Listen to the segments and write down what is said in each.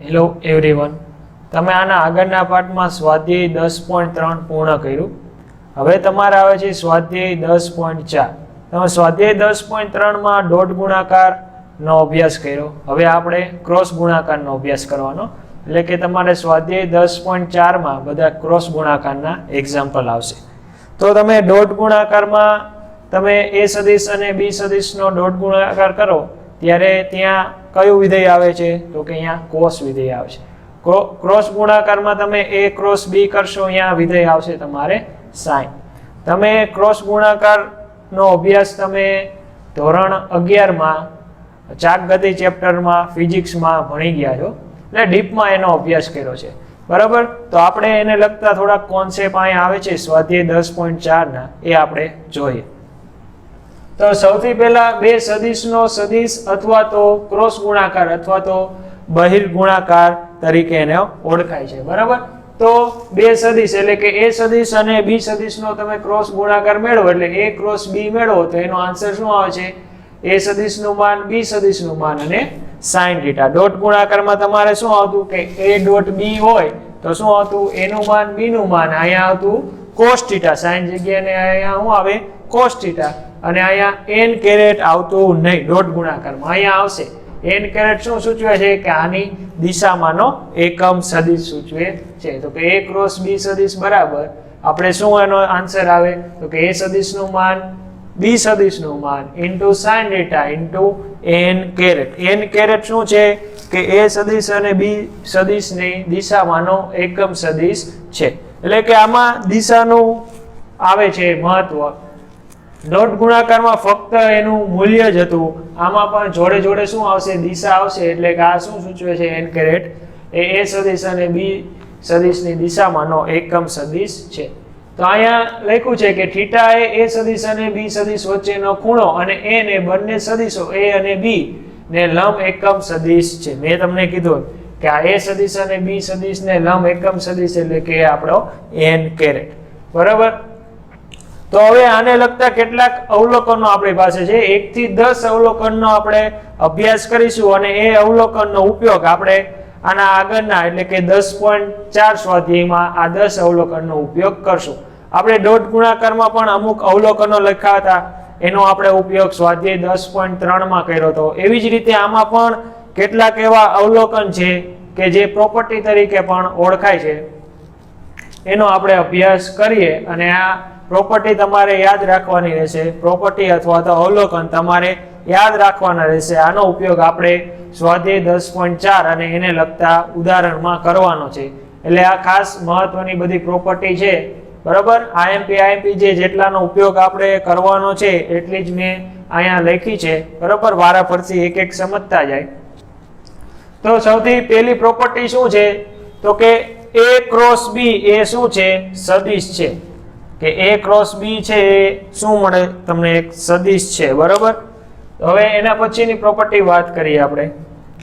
Hello everyone, તમે આના આગળના પાઠમાં સ્વાધ્યાય 10.3 પૂર્ણ કર્યું. હવે તમારે આવે છે સ્વાધ્યાય 10.4. તમે સ્વાધ્યાય 10.3માં ડોટ ગુણાકારનો અભ્યાસ કર્યો. હવે આપણે ક્રોસ ગુણાકારનો અભ્યાસ કરવાનો, એટલે કે તમારે સ્વાધ્યાય 10.4માં બધા ક્રોસ ગુણાકારના એક્ઝામ્પલ આવશે. તો તમે ડોટ ગુણાકારમાં તમે એ સદિશ અને બી સદિશનો ડોટ ગુણાકાર કરો ત્યારે ત્યાં કયું વિધેય આવે છે? તો કે અહીંયા કોસ વિધેય આવે છે. ક્રોસ ગુણાકારમાં તમે a ક્રોસ b કરશો, અહીંયા વિધેય આવશે તમારે sin. તમે ક્રોસ ગુણાકારનો અભ્યાસ તમે ધોરણ 11માં ચાકગતિ ચેપ્ટરમાં ફિઝિક્સમાં ભણી ગયા છો, એટલે ડીપમાં એનો અભ્યાસ કર્યો છે, બરાબર. તો આપણે એને લગતા થોડા કોન્સેપ્ટ અહીંયા આવે છે સ્વાધ્યાય 10.4ના, એ આપણે જોઈએ. તો સૌથી પહેલા બે સદિશનો સદિશ અથવા તો ક્રોસ ગુણાકાર અથવા તો બહિર્ગુણાકાર તરીકે એને ઓળખાય છે, બરાબર. તો બે સદિશ એટલે કે a સદિશ અને b સદિશનો તમે ક્રોસ ગુણાકાર મેળવો એટલે a ક્રોસ b મેળવો તો એનો આન્સર શું આવે છે? a સદિશનું માન b સદિશનું માન અને sin θ. ડોટ ગુણાકારમાં તમારે શું આવતું કે a ડોટ b હોય તો શું આવતું? a નું માન b નું માન, અહીંયા આવતું cos θ, sin જગ્યાએ અહીંયા શું આવે? cos θ. અને અહીંયા n કેરેટ આવતું નહીં ડોટ ગુણાકારમાં, અહીંયા આવશે n કેરેટ. શું સૂચવે છે? કે આની દિશામાંનો એકમ સદિશ સૂચવે છે. તો કે a ક્રોસ b સદિશ બરાબર આપણે શું એનો આન્સર આવે? તો કે a સદિશનું માન b સદિશનું માન into sin θ into n caret. n caret શું છે? કે a સદિશ અને b સદિશની દિશામાંનો એકમ સદિશ છે, એટલે કે આમાં દિશાનું આવે છે મહત્વ. ડોટ ગુણાકારમાં ફક્ત એનું મૂલ્ય જ હતું, આમાં પણ જોડે જોડે શું આવશે? દિશા આવશે. એટલે કે આ શું સૂચવે છે? n કેરેટ એ a સદિશ અને b સદિશની દિશામાંનો એકમ સદિશ છે. તો અહીંયા લખ્યું છે કે θ એ a સદિશ અને b સદિશ વચ્ચેનો ખૂણો અને n એ બંને સદિશો a અને b ને લંબ એકમ સદિશ છે. મેં તમને કીધું કે આ a સદિશ અને b સદિશ ને લંબ એકમ સદિશ એટલે કે આપણો n કેરેટ, બરાબર. તો હવે આને લગતા કેટલાક અવલોકનો આપણી પાસે છે. 1 થી 10 અવલોકનનો આપણે અભ્યાસ કરીશું અને એ અવલોકનનો ઉપયોગ આપણે આના આગળના એટલે કે 10.4 સ્વાધ્યાયમાં આ 10 અવલોકનનો ઉપયોગ કરશું. આપણે ડોટ ગુણાકારમાં પણ અમુક અવલોકનો લખ્યા હતા, એનો આપણે ઉપયોગ સ્વાધ્યાય 10.3માં કર્યો હતો. એવી જ રીતે આમાં પણ કેટલાક એવા અવલોકન છે કે જે પ્રોપર્ટી તરીકે પણ ઓળખાય છે, એનો આપણે અભ્યાસ કરીએ. અને આ પ્રોપર્ટી તમારે યાદ રાખવાની રહેશે. પ્રોપર્ટી અથવા તો અવલોકન તમારે યાદ રાખવાના રહેશે. આનો ઉપયોગ આપણે સ્વાધ્યાય 10.4 અને એને લગતા ઉદાહરણમાં કરવાનો છે. એટલે આ ખાસ મહત્વની બધી પ્રોપર્ટી છે, બરાબર. IMP જે જેટલાનો ઉપયોગ આપણે કરવાનો છે એટલી જ મેં અહીંયા લખી છે, બરાબર. વારાફરતી એક એક સમજતા જાય. તો સૌથી પહેલી પ્રોપર્ટી શું છે? તો કે a ક્રોસ b એ શું છે? સદિશ છે. કે a ક્રોસ b છે એ શું મળે તમને? એક સદિશ છે, બરાબર. હવે એના પછીની પ્રોપર્ટી વાત કરીએ આપણે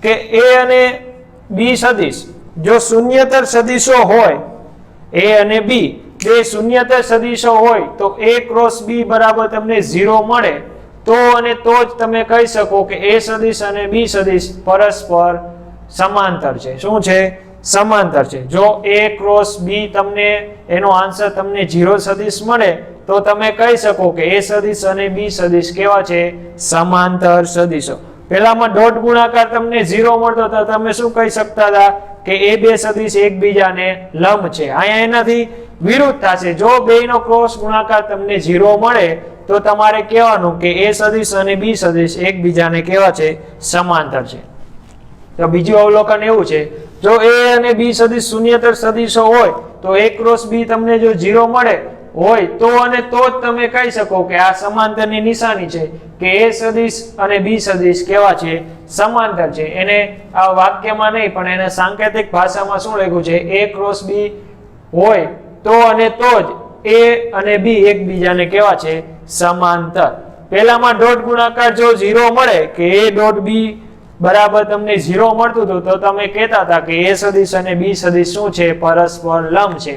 કે a અને b સદિશ જો શૂન્યતર સદિશો હોય, a અને b બે શૂન્યતર સદિશો હોય તો a ક્રોસ b બરાબર તમને 0 મળે. તો અને તો જ તમે કહી શકો કે a સદિશ અને b સદિશ પરસ્પર સમાંતર છે. શું છે? સમાંતર છે. જો a ક્રોસ b તમને એનો આન્સર તમને 0 સદિશ મળે તો તમે કહી શકો કે a સદિશ અને b સદિશ કેવા છે? સમાંતર સદિશો. પહેલામાં ડોટ ગુણાકાર તમને 0 મળતો તો તમે શું કહી શકતા હતા? કે એ બે સદિશ એકબીજાને લંબ છે. અહીંયા એનાથી વિરુદ્ધ થશે. જો બેયનો ક્રોસ ગુણાકાર તમને 0 મળે તો તમારે કહેવાનું કે a સદિશ અને b સદિશ એકબીજાને કેવા છે? સમાંતર છે. તો બીજું અવલોકન એવું છે, જો a અને b સદિશ શૂન્યતર સદિશો હોય તો a ક્રોસ b તમને જો 0 મળે હોય તો અને તો જ તમે કહી શકો કે આ સમાંતરની નિશાની છે કે a સદિશ અને b સદિશ કેવા છે? સમાંતર છે. એને આ વાક્યમાં નહીં પણ એને સાંકેતિક ભાષામાં શું લખ્યું છે? a ક્રોસ b હોય તો અને તો જ a અને b એકબીજાને કેવા છે? સમાંતર. પહેલામાં ડોટ ગુણાકાર જો 0 મળે કે a ડોટ b બરાબર તમને 0 મળતું હતું તો તમે કહેતા હતા કે a સદિશ અને b સદિશ શું છે? પરસ્પર લંબ છે.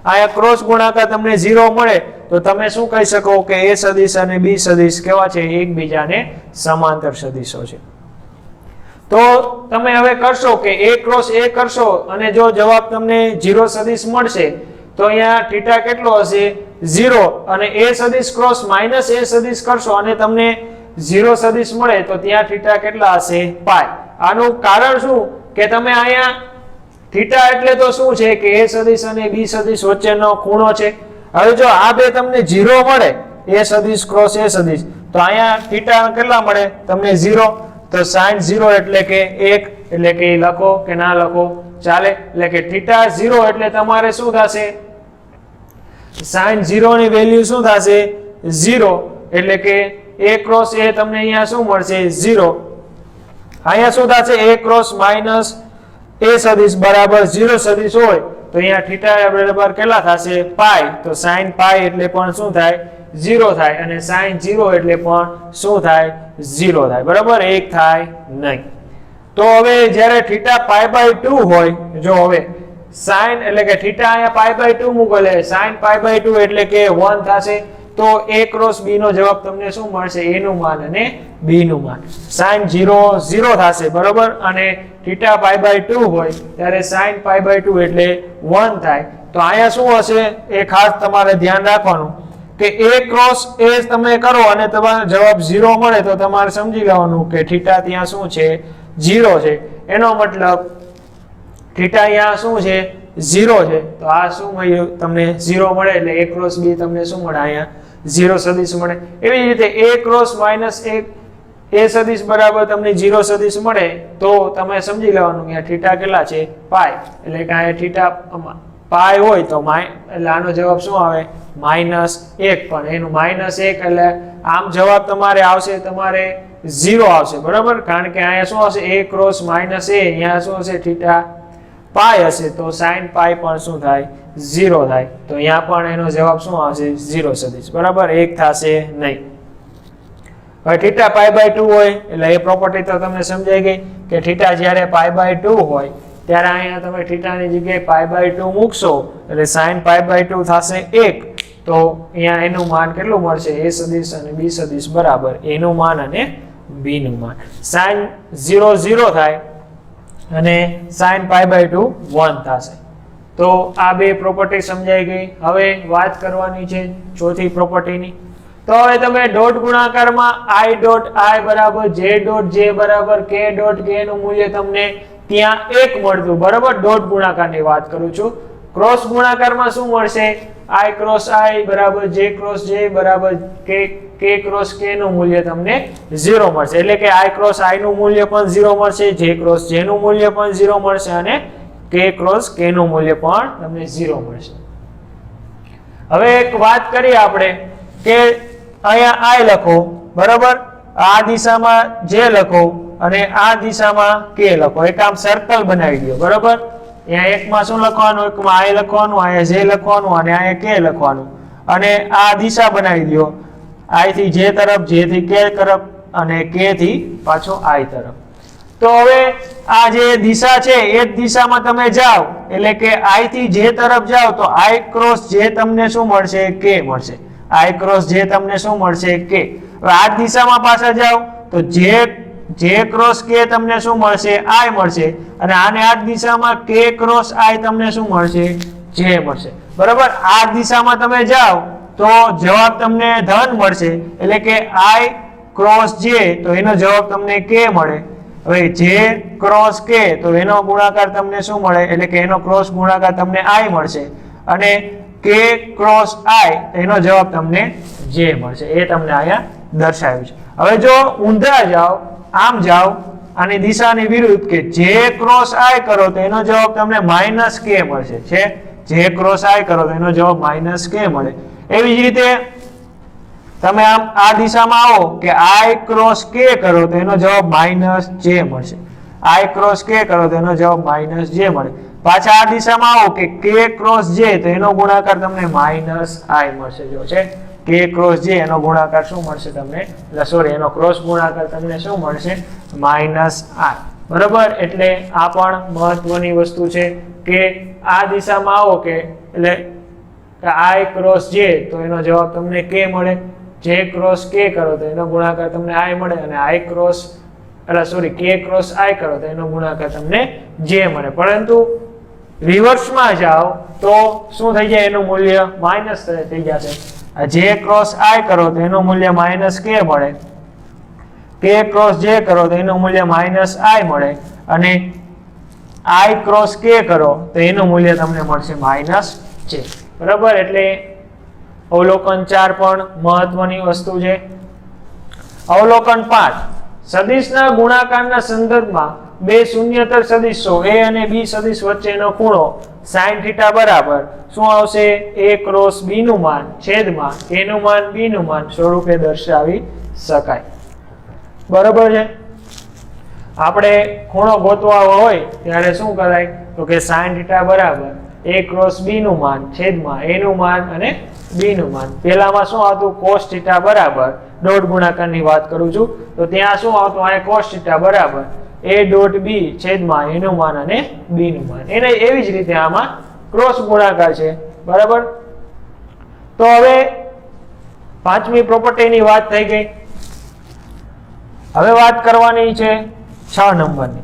અહીંયા ક્રોસ ગુણાકાર તમને 0 મળે તો તમે શું કહી શકો કે a સદિશ અને b સદિશ કેવા છે? એકબીજાને સમાંતર સદિશો છે. તો તમે હવે કરશો કે a ક્રોસ a કરશો અને જો જવાબ તમને 0 સદિશ મળશે તો અહીંયા થીટા કેટલો હશે 0 અને a સદિશ ક્રોસ માઈનસ a સદિશ કરશો અને તમને 0 સદિશ મળે તો ત્યાં થીટા કેટલા હશે પાઈ. આનું કારણ શું કે તમે અહીંયા થીટા એટલે તો શું છે કે a સદિશ અને b સદિશ વચ્ચેનો ખૂણો છે. હવે જો આ બે તમને 0 મળે a સદિશ ક્રોસ a સદિશ તો અહીંયા થીટા કેટલા મળે તમને 0 તો sin 0 એટલે કે 1 એટલે કે લખો કે ના લખો ચાલે એટલે કે થીટા 0 એટલે તમારે શું થશે sin 0 ની વેલ્યુ શું થશે 0 એટલે કે a ક્રોસ a તમને અહીંયા શું મળશે 0 અહીંયા શું થશે a ક્રોસ માઈનસ a સદિશ બરાબર 0 સદિશ હોય તો અહીંયા થીટા બરાબર કેટલા થશે પાઈ તો sin પાઈ એટલે પણ શું થાય 0 થાય અને sin 0 એટલે પણ શું થાય 0 થાય બરાબર 1 થાય નહીં. તો હવે જ્યારે થીટા પાઈ બાય 2 હોય જો હવે sin એટલે કે થીટા અહીંયા પાઈ બાય 2 મૂકો એટલે sin પાઈ બાય 2 એટલે કે 1 થશે તો a ક્રોસ b નો જવાબ તમને શું મળશે a નું માન અને b નું માન. sin 0 0 થશે બરાબર અને થીટા પાઈ બાય 2 હોય ત્યારે sin પાઈ બાય 2 એટલે 1 થાય તો અહીંયા શું હશે એ ખાસ તમારે ધ્યાન રાખવાનું કે a ક્રોસ a તમે કરો અને તમારો જવાબ 0 મળે તો તમારે સમજી લેવાનું કે થીટા ત્યાં શું છે 0 છે એનો મતલબ થીટા અહીંયા શું છે 0 છે તો આ શું મળ્યું તમને 0 મળે એટલે a ક્રોસ b તમને શું મળે અહીંયા 0 સદિશ મળે. એવી જ રીતે a ક્રોસ માઈનસ a સદિશ બરાબર તમને 0 સદિશ મળે તો તમે સમજી લેવાનું કે થીટા કેટલા છે પાઈ એટલે કે આ થીટા પાઈ હોય તો એટલે આનો જવાબ શું આવે -1 પણ એનું -1 એટલે આમ જવાબ તમારે આવશે તમારે 0 આવશે બરાબર કારણ કે અહીંયા શું હશે a ક્રોસ માઈનસ a અહીંયા શું હશે થીટા પાઈ હશે તો sin પાઈ પણ શું થાય 0 થાય તો અહીંયા પણ એનો જવાબ શું આવશે 0 સદિશ બરાબર 1 થશે નહીં. હવે થીટા પાઈ બાય 2 હોય એટલે એ પ્રોપર્ટી તો તમને સમજાઈ ગઈ કે થીટા જ્યારે પાઈ બાય 2 હોય ત્યારે અહીંયા તમે થીટાની જગ્યાએ પાઈ બાય 2 મૂકશો એટલે sin પાઈ બાય 2 થશે 1 તો અહીંયા એનું માન કેટલું મળશે a સદિશ અને b સદિશ બરાબર a નું માન અને b નું માન. sin 0 0 થાય અને sin પાઈ બાય 2 1 થશે તો આ બે પ્રોપર્ટી સમજાઈ ગઈ. હવે વાત કરવાની છે ચોથી પ્રોપર્ટીની. તો હવે તમે ડોટ ગુણાકારમાં i ડોટ i બરાબર j ડોટ j બરાબર k ડોટ k નું મૂલ્ય તમને ત્યાં 1 મળતું બરાબર ડોટ ગુણાકારની વાત કરું છું. ક્રોસ ગુણાકારમાં શું મળશે i ક્રોસ i બરાબર j ક્રોસ j બરાબર k ક્રોસ k નું મૂલ્ય તમને 0 મળશે એટલે કે i ક્રોસ i નું મૂલ્ય પણ 0 મળશે j ક્રોસ j નું મૂલ્ય પણ 0 મળશે અને k ક્રોસ k નું મૂલ્ય પણ તમને 0 મળશે. હવે એક વાત કરીએ આપણે કે અહીંયા i લખો બરાબર આ દિશામાં j લખો અને આ દિશામાં k લખો એક આમ સર્કલ બનાવી દો બરાબર અહીંયા એકમાં શું લખવાનું એકમાં i લખવાનું અહીંયા j લખવાનું અને અહીંયા k લખવાનું અને આ દિશા બનાવી દો i થી j તરફ j થી k તરફ અને k થી પાછો i તરફ. તો હવે આ જે દિશા છે એ જ દિશામાં તમે જાઓ એટલે કે i થી j તરફ જાઓ તો i ક્રોસ j તમને શું મળશે k મળશે i ક્રોસ j તમને શું મળશે k. હવે આ દિશામાં પાછા જાઓ તો j ક્રોસ k તમને શું મળશે i મળશે અને આને આ દિશામાં k ક્રોસ i તમને શું મળશે j મળશે બરાબર. આ દિશામાં તમે જાઓ તો જવાબ તમને ધન મળશે એટલે કે i ક્રોસ j તો એનો જવાબ તમને k મળે. હવે j ક્રોસ k તો એનો ગુણાકાર તમને શું મળે એટલે કે એનો ક્રોસ ગુણાકાર તમને i મળશે અને k ક્રોસ i એનો જવાબ તમને j મળશે એ તમને અહીંયા દર્શાવ્યું છે. હવે જો ઊંધા જાઓ આમ જાઓ આની દિશાની વિરુદ્ધ કે j ક્રોસ i કરો તો એનો જવાબ તમને -k મળશે છે j ક્રોસ i કરો તો એનો જવાબ -k મળે. એવી જ રીતે તમે આમ આ દિશામાં આવો કે i ક્રોસ k કરો તો એનો જવાબ -j મળશે i ક્રોસ k કરો તો એનો જવાબ -j મળે. પાછા આ દિશામાં આવો કે k ક્રોસ j તો એનો ગુણાકાર તમને -i મળશે જો છે k ક્રોસ j એનો ગુણાકાર શું મળશે તમને સોરી એનો ક્રોસ ગુણાકાર તમને શું મળશે -i બરાબર. એટલે આ પણ મહત્વની વસ્તુ છે કે આ દિશામાં આવો કે એટલે i ક્રોસ j તો એનો જવાબ તમને k મળે j ક્રોસ k કરો તો એનો ગુણાકાર તમને i મળે અને i ક્રોસ એટલે સોરી k ક્રોસ i કરો તો એનો ગુણાકાર તમને j મળે, પરંતુ રિવર્સમાં જાઓ તો શું થઈ જાય, એનું મૂલ્ય માઇનસ થઈ જશે. આ j ક્રોસ i કરો તો એનું મૂલ્ય માઇનસ k મળે, k ક્રોસ j કરો તો એનું મૂલ્ય માઇનસ i મળે, અને i ક્રોસ k કરો તો એનું મૂલ્ય તમને મળશે માઇનસ j. બરાબર, એટલે અવલોકન 4 પણ મહત્વની વસ્તુ છે. અવલોકન 5, સદિશના ગુણાકારના સંદર્ભમાં બે શૂન્યતર સદિશો a અને b સદિશ વચ્ચેનો ખૂણો sin θ બરાબર શું આવશે, a ક્રોસ b નું માન છેદમાં a નું માન b નું માન સ્વરૂપે દર્શાવી શકાય. બરાબર છે. આપણે ખૂણો ગોતવા હોય ત્યારે શું કરાય, તો કે sin θ બરાબર a ક્રોસ b નું માન છેદમાં a નું માન અને b નું માન. પહેલામાં શું આવતું, cos θ બરાબર ડોટ ગુણાકારની વાત કરું છું, તો ત્યાં શું આવતું, આ cos θ બરાબર a ડોટ b છેદમાં a નું માન અને b નું માન. એને એવી જ રીતે આમાં ક્રોસ ગુણાકાર છે. બરાબર, તો હવે પાંચમી પ્રોપર્ટીની વાત થઈ ગઈ. હવે વાત કરવાની છે 6 નંબરની.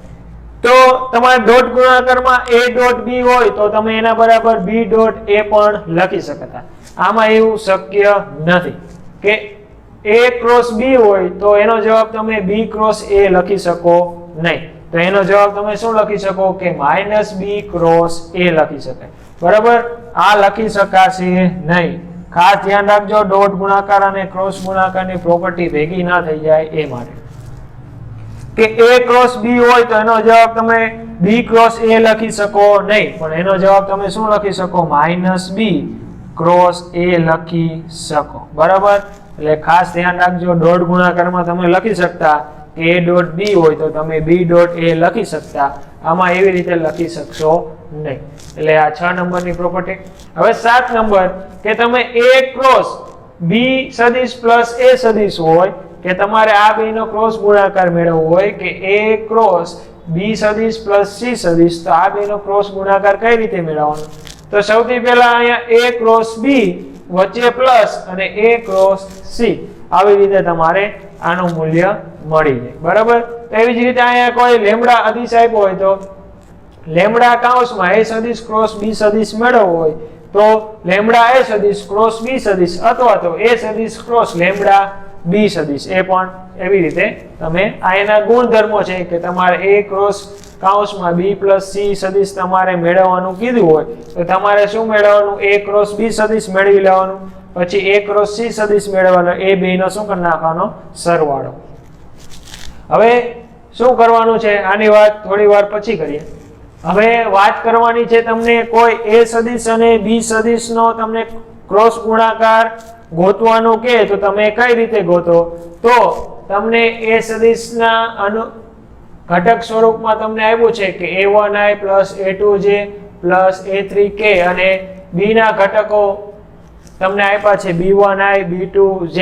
તો તમારે ડોટ ગુણાકારમાં a ડોટ b હોય તો તમે એના બરાબર b ડોટ a પણ લખી શકતા. આમાં એવું શક્ય નથી કે a ક્રોસ b હોય તો એનો જવાબ તમે b ક્રોસ a લખી શકો નહીં. તો એનો જવાબ તમે શું લખી શકો, કે માઇનસ b ક્રોસ a લખી શકાય. બરાબર, આ લખી શકાશે નહીં. ખાસ ધ્યાન રાખજો, ડોટ ગુણાકાર અને ક્રોસ ગુણાકારની પ્રોપર્ટી ભેગી ના થઈ જાય એ માટે. કે a ક્રોસ b હોય તો એનો જવાબ તમે b ક્રોસ a લખી શકો નહીં, પણ એનો જવાબ તમે શું લખી શકો, માઇનસ b ક્રોસ a લખી શકો. બરાબર, એટલે ખાસ ધ્યાન રાખજો, ડોટ ગુણાકારમાં તમે લખી શકતા કે a ડોટ b હોય તો તમે b ડોટ a લખી શકતા. આમાં એવી રીતે લખી શકશો નહીં. એટલે આ 6 નંબરની પ્રોપર્ટી. હવે 7 નંબર, કે તમે a ક્રોસ b સદિશ પ્લસ a સદિશ હોય, કે તમારે આ બેનો ક્રોસ ગુણાકાર મેળવવો હોય, કે a ક્રોસ b સદિશ પ્લસ c સદિશ, તો આ બેનો ક્રોસ ગુણાકાર કઈ રીતે મેળવવાનો, તો સૌથી પહેલા અહીંયા a ક્રોસ b વચ્ચે પ્લસ અને a ક્રોસ c, આવી રીતે તમારે આનું મૂલ્ય મળી જાય. બરાબર, તો એવી જ રીતે અહીંયા કોઈ લેમ્બડા અદિશ આપ્યો હોય તો લેમ્બડા કૌંસમાં a સદિશ ક્રોસ b સદિશ મેળવવો હોય તો લેમ્બડા a સદિશ ક્રોસ b સદિશ, અથવા તો a સદિશ ક્રોસ લેમ્બડા b સદિશ, એ પણ એવી રીતે તમે આ એના ગુણધર્મો છે કે તમારે a ક્રોસ કૌંસમાં b પ્લસ c સદિશ તમારે મેળવવાનું કીધું હોય તો તમારે શું મેળવવાનું, a ક્રોસ b સદિશ મેળવી લેવાનું, પછી a ક્રોસ c સદિશ મેળવવાનો, એ બેનો શું કરી નાખવાનો, સરવાળો. હવે શું કરવાનું છે, આની વાત થોડી વાર પછી કરીએ. હવે વાત કરવાની છે તમને કોઈ a સદિશ અને b સદિશનો તમને ક્રોસ ગુણાકાર ગોતવાનું કે તો તમે કઈ રીતે ગોતો, તો તમને a સદિશના ઘટક સ્વરૂપમાં તમને આપ્યું છે કે a1i plus a2j plus a3k, અને b ના ઘટકો તમને આપ્યા છે b1i b2j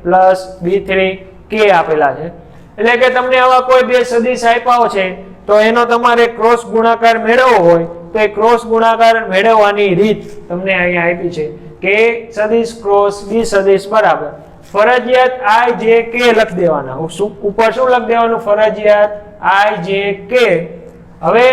પ્લસ b3k આપેલા છે. એટલે કે તમને આવા કોઈ બે સદિશ આપ્યા છે તો એનો તમારે ક્રોસ ગુણાકાર મેળવવો હોય તો એ ક્રોસ ગુણાકાર મેળવવાની રીત તમને અહીંયા આપી છે કે સદિશ ક્રોસ b સદિશ બરાબર ફરજિયાત i j k લખી દેવાના. ઉપર શું લખી દેવાનું, ફરજિયાત i j k. હવે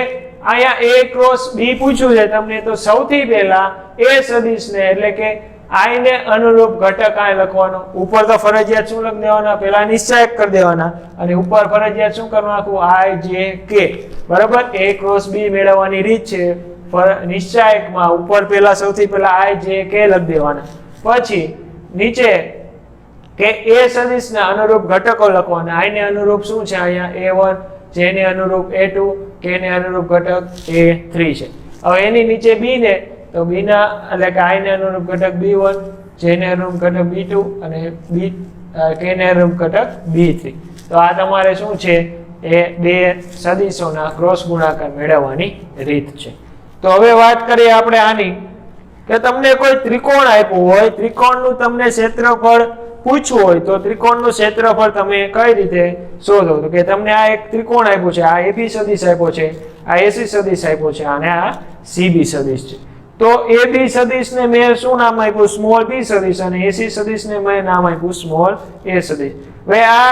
અહીંયા a ક્રોસ b પૂછ્યું છે તમને, તો સૌથી પહેલા a સદિશને એટલે કે i ને અનુરૂપ ઘટક આ લખવાનો. ઉપર તો ફરજિયાત શું લખી દેવાના, પહેલા નિશ્ચાયક કરી દેવાના, અને ઉપર ફરજિયાત શું કરવાનું, i j k. બરાબર, a ક્રોસ b મેળવવાની રીત છે નિશ્ચાયકમાં ઉપર પહેલા સૌથી પહેલા i j k લખી દેવાના, પછી નીચે કે a સદિશના અનુરૂપ ઘટકો લખવાના. i ને અનુરૂપ શું છે અહીંયા a1, j ને અનુરૂપ a2, k ને અનુરૂપ ઘટક a3 છે. હવે એની નીચે b ને, તો b ના એટલે કે i ને અનુરૂપ ઘટક b1, j ને અનુરૂપ ઘટક b2 અને k ને અનુરૂપ ઘટક b3. તો આ તમારે શું છે, એ બે સદિશોના ક્રોસ ગુણાકાર મેળવવાની રીત છે. તો હવે વાત કરીએ આપણે આની, કે તમને કોઈ ત્રિકોણ આપ્યું હોય, ત્રિકોણનું તમને ક્ષેત્રફળ પૂછવું હોય તો ત્રિકોણનું ક્ષેત્રફળ તમે કઈ રીતે શોધો, તો કે તમને આ એક ત્રિકોણ આપ્યું છે, આ AB સદિશ આપ્યો છે, આ AC સદિશ આપ્યો છે, અને આ CB સદિશ છે. તો AB સદિશને મેં શું નામ આપ્યું, સ્મોલ b સદિશ, અને AC સદિશને મેં નામ આપ્યું સ્મોલ a સદિશ. હવે આ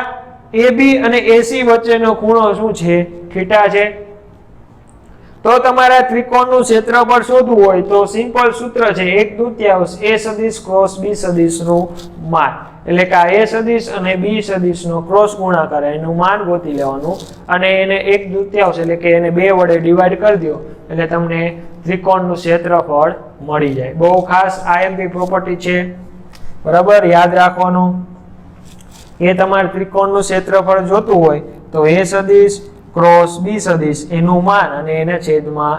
AB અને AC વચ્ચેનો ખૂણો શું છે? થીટા છે. તો તમારા ત્રિકોણનું ક્ષેત્રફળ શોધવું હોય તો સિમ્પલ સૂત્ર છે 1/2 A સદિશ ક્રોસ B સદિશનું માન. એટલે કે આ A સદિશ અને B સદિશનો ક્રોસ ગુણાકાર એનું માન ગોતી લેવાનું અને એને 1/2 એટલે કે એને 2 વડે ડિવાઈડ કરી દો એટલે તમને ત્રિકોણનું ક્ષેત્રફળ મળી જાય. બહુ ખાસ IMP પ્રોપર્ટી છે, બરાબર, યાદ રાખવાનું. એ તમારે ત્રિકોણનું ક્ષેત્રફળ જોતું હોય તો A સદિશ ક્રોસ B સદિશ એનું માન અને એને છેદમાં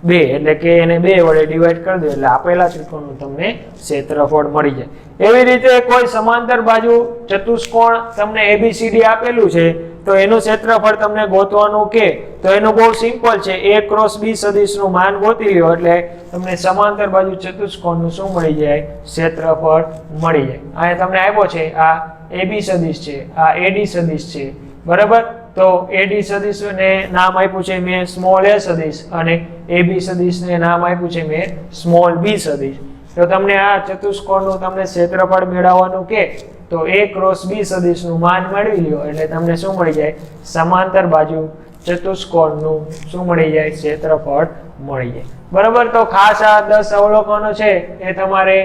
2 એટલે કે એને 2 વડે ડિવાઈડ કરી દો એટલે આપેલા ત્રિકોણનું તમને ક્ષેત્રફળ મળી જાય. એવી રીતે કોઈ સમાંતર બાજુ ચતુષ્કોણ તમને ABCD આપેલું છે તો એનું ક્ષેત્રફળ તમને ગોતવાનું કે તો એનું બહુ સિમ્પલ છે. A ક્રોસ B સદિશનું માન ગોતી લ્યો એટલે તમને સમાંતર બાજુ ચતુષ્કોણનું શું મળી જાય? ક્ષેત્રફળ મળી જાય. અહીંયા તમને આપ્યો છે આ AB સદિશ છે, આ AD સદિશ છે, બરાબર. તો AD સદિશને નામ આપ્યું છે મેં સ્મોલ a સદિશ અને AB સદિશને નામ આપ્યું છે મેં સ્મોલ b સદિશ. તો તમને આ ચતુષ્કોણનું તમને ક્ષેત્રફળ મેળવવાનું કે તો A ક્રોસ B સદિશનું માન મેળવી લ્યો એટલે તમને શું મળી જાય? સમાંતર બાજુ ચતુષ્કોણનું શું મળી જાય? ક્ષેત્રફળ મળી જાય. બરાબર. તો ખાસ આ 10 અવલોકનો છે એ તમારે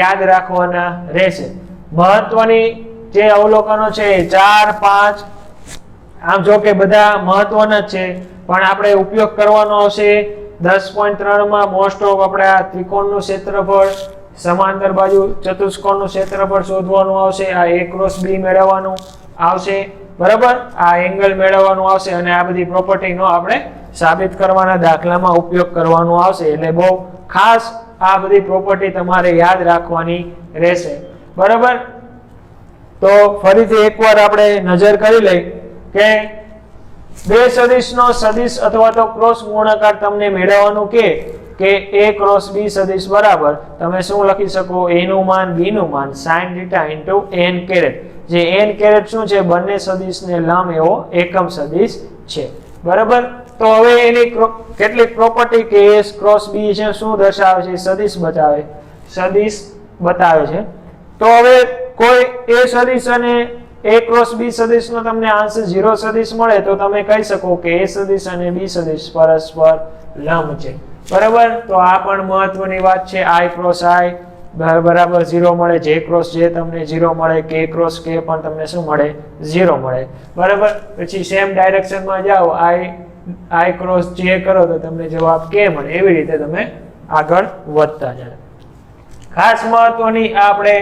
યાદ રાખવાના રહેશે. મહત્વની જે અવલોકનો છે 4, 5 આમ જો કે બધા મહત્વના જ છે પણ આપણે ઉપયોગ કરવાનો આવશે 10.3 માં મોસ્ટ ઓફ આપણે આ ત્રિકોણનું ક્ષેત્રફળ, સમાંતર બાજુ ચતુષ્કોણનું ક્ષેત્રફળ શોધવાનું આવશે, આ A ક્રોસ B મેળવવાનું આવશે, બરાબર, આ એંગલ મેળવવાનું આવશે અને આ બધી પ્રોપર્ટીનો આપણે સાબિત કરવાના દાખલામાં ઉપયોગ કરવાનો આવશે. એટલે બહુ ખાસ આ બધી પ્રોપર્ટી તમારે યાદ રાખવાની રહેશે, બરાબર. તો ફરીથી એકવાર આપણે નજર કરી લઈ કે બે સદિશનો સદિશ અથવા તો ક્રોસ ગુણાકાર તમને મેળવવાનું કે A ક્રોસ B સદિશ બરાબર તમે શું લખી શકો? A નું માન B નું માન sin θ * n કેરેટ. જે n કેરેટ શું છે? બંને સદિશને લંબ એવો એકમ સદિશ છે, બરાબર. તો હવે એની કેટલીક પ્રોપર્ટી કે A ક્રોસ B છે શું દર્શાવે છે? સદિશ બતાવે છે. તો હવે કોઈ A સદિશ અને A ક્રોસ B સદિશનો તમને આંશિક 0 સદિશ મળે તો તમે કહી શકો કે A સદિશ અને B સદિશ પરસ્પર લંબ છે, બરાબર. તો આ પણ મહત્વની વાત છે. I ક્રોસ I બરાબર 0 મળે, J ક્રોસ J તમને 0 મળે, K ક્રોસ K પણ તમને શું મળે? 0 મળે, બરાબર. પછી સેમ ડાયરેક્શનમાં જાઓ, I ક્રોસ J કરો તો તમને જવાબ K મળે. એવી રીતે તમે આગળ વધતા જાઓ. ખાસ મહત્વની આપણે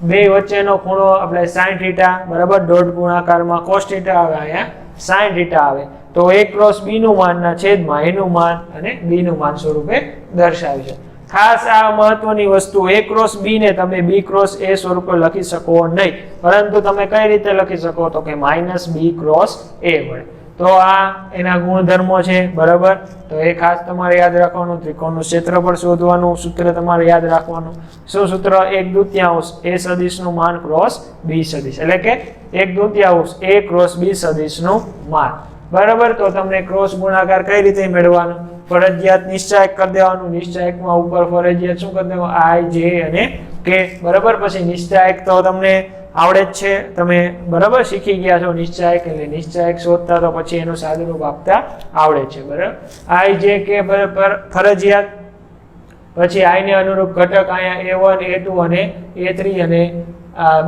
બે વચ્ચેનો ખૂણો આપણે sin θ બરાબર ડોટ ગુણાકારમાં cos θ આવે, અહીંયા sin θ આવે. તો A ક્રોસ B નું માનના છેદમાં A નું માન અને B નું માન સ્વરૂપે દર્શાવ્યું છે. ખાસ આ મહત્વની વસ્તુ, A ક્રોસ B ને તમે B ક્રોસ A સ્વરૂપે લખી શકો નહીં, પરંતુ તમે કઈ રીતે લખી શકો? તો કે -B ક્રોસ A વડે. તો આ એના ગુણધર્મો છે, બરાબર. તો એ ખાસ તમારે યાદ રાખવાનું. ત્રિકોણનું ક્ષેત્રફળ શોધવાનું સૂત્ર તમારે યાદ રાખવાનું. શું સૂત્ર? 1/2 A સદિશનું માન ક્રોસ B સદિશ, એટલે કે 1/2 A ક્રોસ B સદિશનું માન, બરાબર. તો તમને ક્રોસ ગુણાકાર કઈ રીતે મેળવવાનો? ફરજિયાત નિશ્ચાયક કરી દેવાનું. નિશ્ચાયકમાં ઉપર ફરજિયાત શું કરી દેવાનું? I J અને K, બરાબર. પછી નિશ્ચાયક તો તમને આવડે જ છે, તમે બરાબર શીખી ગયા છો નિશ્ચાયક. એટલે નિશ્ચાયક શોધતા તો પછી એનું સાદુરૂપ આપતા આવડે છે, બરાબર. I J K બરાબર ફરજિયાત. પછી I ને અનુરૂપ ઘટક અહીંયા A1 A2 અને A3 અને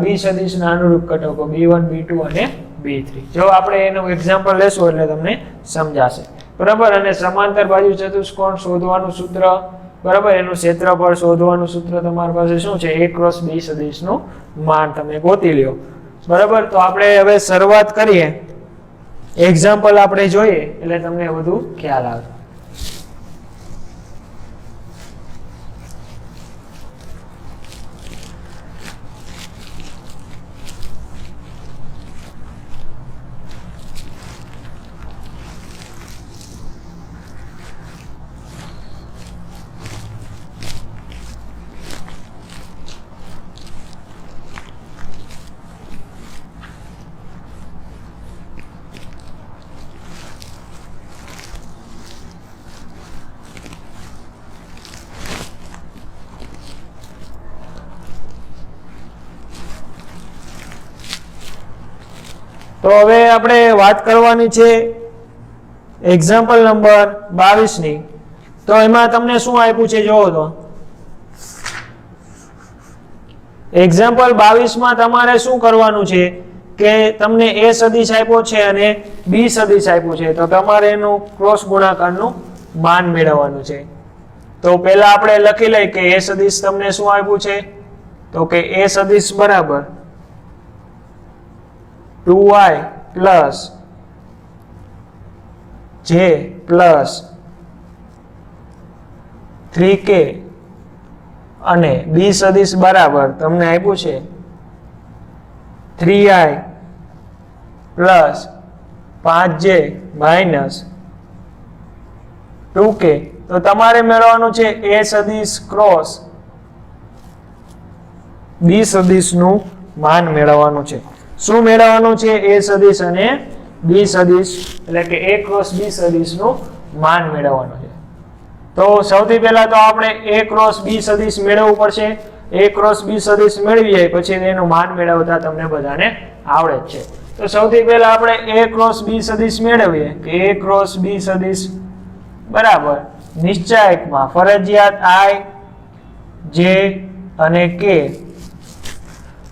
B સદિશના અનુરૂપ ઘટકો B1 B2 અને B3. જો આપણે એનું એક્ઝામ્પલ લેશું એટલે તમને સમજાશે, બરાબર. અને સમાંતર બાજુ ચતુષ્કોણ શોધવાનું સૂત્ર, બરાબર, એનું ક્ષેત્રફળ શોધવાનું સૂત્ર તમારી પાસે શું છે? A ક્રોસ B સદિશનું માન તમે ગોતી લ્યો, બરાબર. તો આપણે હવે શરૂઆત કરીએ, એક્ઝામ્પલ આપણે જોઈએ એટલે તમને વધુ ખ્યાલ આવે. તો હવે આપણે વાત કરવાની છે એક્ઝામ્પલ નંબર 22 ની. તો એમાં તમને શું આપ્યું છે જોવો તો એક્ઝામ્પલ 22 માં તમારે શું કરવાનું છે કે તમને a સદિશ આપ્યો છે અને b સદિશ આપ્યું છે, તો તમારે એનું ક્રોસ ગુણાકારનું માન મેળવવાનું છે. તો પહેલા આપણે લખી લઈએ કે a સદિશ તમને શું આપ્યું છે, તો કે a સદિશ બરાબર 2y plus j plus 3k અને b સદિશ બરાબર તમને આપ્યું છે 3i plus 5j minus 2k. તો તમારે મેળવવાનું છે a સદિશ ક્રોસ b સદિશનું માન મેળવવાનું છે. શું મેળવવાનું છે? a સદિશ અને b સદિશ, એટલે કે a ક્રોસ b સદિશનું માન મેળવવાનું છે. તો સૌથી પહેલા તો આપણે a ક્રોસ b સદિશ મેળવવું પડશે. a ક્રોસ b સદિશ મેળવી જાય પછી એનું માન મેળવતા તમને બધાને આવડે જ છે. તો સૌથી પહેલા આપણે a ક્રોસ b સદિશ મેળવીએ કે a ક્રોસ b સદિશ બરાબર નિશ્ચાયકમાં ફરજિયાત i j અને k.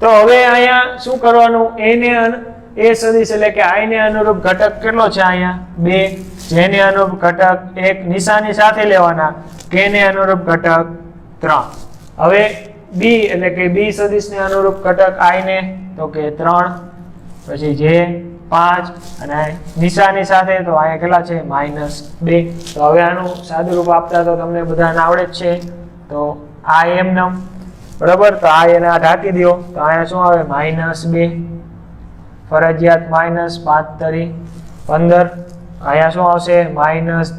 તો હવે અહીંયા શું કરવાનું, a સદિશ એટલે કે i ને અનુરૂપ ઘટક કેટલો છે અહીંયા 2, j ને અનુરૂપ ઘટક 1 નિશાની સાથે લેવાના, k ને અનુરૂપ ઘટક 3. હવે b એટલે કે b સદિશ ને અનુરૂપ ઘટક i ને તો કે 3, પછી j 5 અને નિશાની સાથે તો અહીંયા કેટલા છે -2. તો હવે આનું સાદુરૂપ આપતા તો તમને બધાને આવડે જ છે. તો આ એમ નમ બરાબર, તો આ એને ઢાંકી દો તો અહીંયા શું આવે -2 ફરજિયાત -5 તરી 15. અહીંયા શું આવશે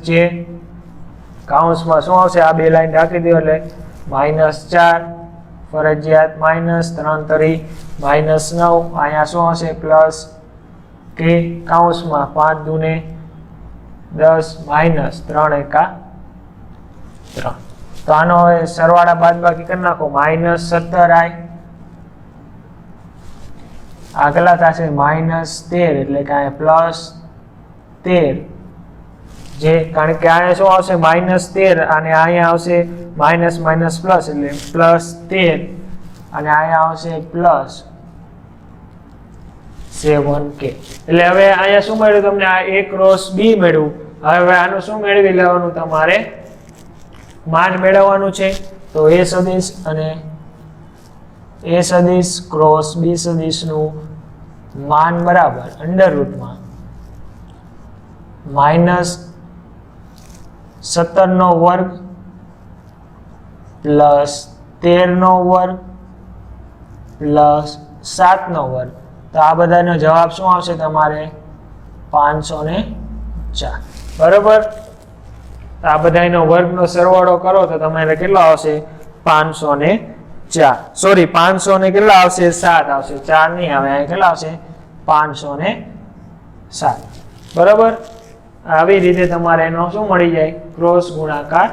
-j કૌંસમાં શું આવશે, આ બે લાઈન ઢાંકી દો એટલે -4 ફરજિયાત -3 તરી -9. અહીંયા શું આવશે પ્લસ k કૌંસમાં 5 દુને 10 -3 એકા 3. તો આનો હવે સરવાળા બાદબાકી કરી નાખો -17i આગલા થશે -13 એટલે કે અહીંયા +13 જે કારણ કે અહીંયા શું આવશે -13 અને અહીંયા આવશે માઇનસ પ્લસ એટલે +13 અને અહીંયા આવશે +7k. એટલે હવે અહીંયા શું મળ્યું તમને, આ a ક્રોસ b મળ્યું. હવે આનું શું મેળવી લેવાનું, તમારે માન મેળવવાનું છે. તો a સદિશ અને a સદિશ ક્રોસ b સદિશનું માન બરાબર અંડરરૂટમાં -17 નો વર્ગ પ્લસ 13 નો વર્ગ પ્લસ 7 નો વર્ગ. તો આ બધાનો જવાબ શું આવશે તમારે 504 બરાબર. આ બધાનો વર્ગનો સરવાળો કરો તો તમારે કેટલો આવશે 504. સોરી 500 ને કેટલા આવશે 7 આવશે, 4 નહીં આવે, અહીંયા કેટલા આવશે 507 બરાબર. આવી રીતે તમારે એનો શું મળી જાય, ક્રોસ ગુણાકાર